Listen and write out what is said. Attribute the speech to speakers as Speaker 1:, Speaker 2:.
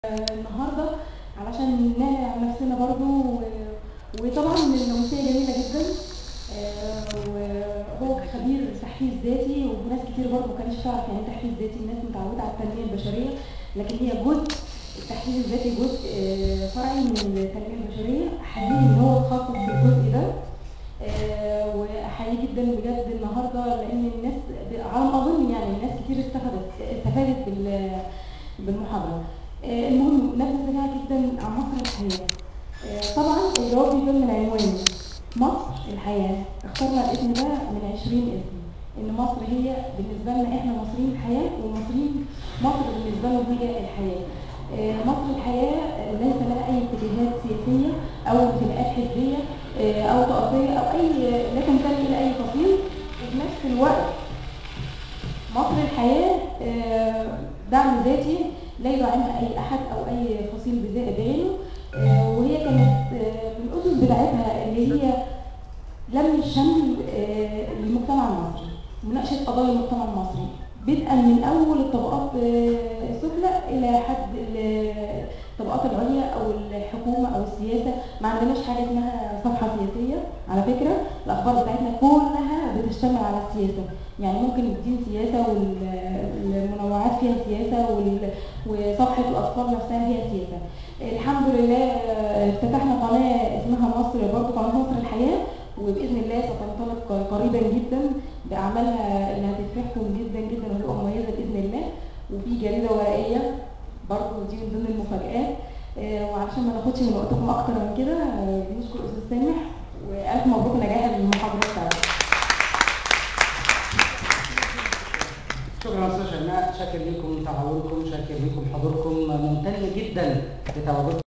Speaker 1: النهارده علشان نعلن عن نفسنا برضو وطبعا النموذجيه جميله جدا. وهو خبير تحفيز ذاتي، وناس كتير برضو ما كانتش تعرف يعني تحفيز ذاتي. الناس متعوده على التنميه البشريه، لكن هي جزء التحفيز الذاتي جزء فرعي من التنميه البشريه. احييه ان هو تخصص في الجزء ده، واحييه جدا بجد النهارده، لان الناس على ما اظن يعني الناس كتير استفادت بالمحاضره. المهم نبذه سريعه جدا عن مصر الحياه. طبعا الجواب بيكون من عنوان مصر الحياه. اخترنا الاسم ده من 20 اسم، ان مصر هي بالنسبه لنا احنا مصريين الحياه، والمصريين مصر بالنسبه لهم هي الحياه. مصر الحياه ليس لها اي اتجاهات سياسيه او انتماءات حزبيه او طائفيه او اي لا تنتمي الى اي فصيل. وفي نفس الوقت مصر الحياه دعم ذاتي لا يدعمها اي احد او اي فصيل بعينه. وهي كانت من الاسس بتاعتها اللي هي لم الشمل للمجتمع المصري، مناقشه قضايا المجتمع المصري بدءا من اول الطبقات السفلى الى حد الطبقات العليا او الحكومه او السياسه. ما عندناش حاجه اسمها صفحه سياسيه على فكره، الاخبار بتاعتنا كلها بتشتمل على السياسه. يعني ممكن الدين سياسه والمنوعات فيها سياسه وصفحه الاطفال نفسها فيها سياسه. الحمد لله افتتحنا قناه اسمها مصر، برضه قناه مصر الحياه، وباذن الله ستنطلق قريبا جدا باعمالها اللي هتفرحكم جدا جدا وهتبقى مميزه باذن الله. وفي جريده ورقيه برضه دي من ضمن المفاجآت. وعشان ما ناخدش من وقتكم اكتر من كده بنشكر استاذ سامح، والف مبروك نجاح المحاضره بتاعتك.
Speaker 2: شكرا استاذ شيماء، شاكر لكم تعاونكم، شاكر لكم حضوركم، ممتن جدا لتواجدكم.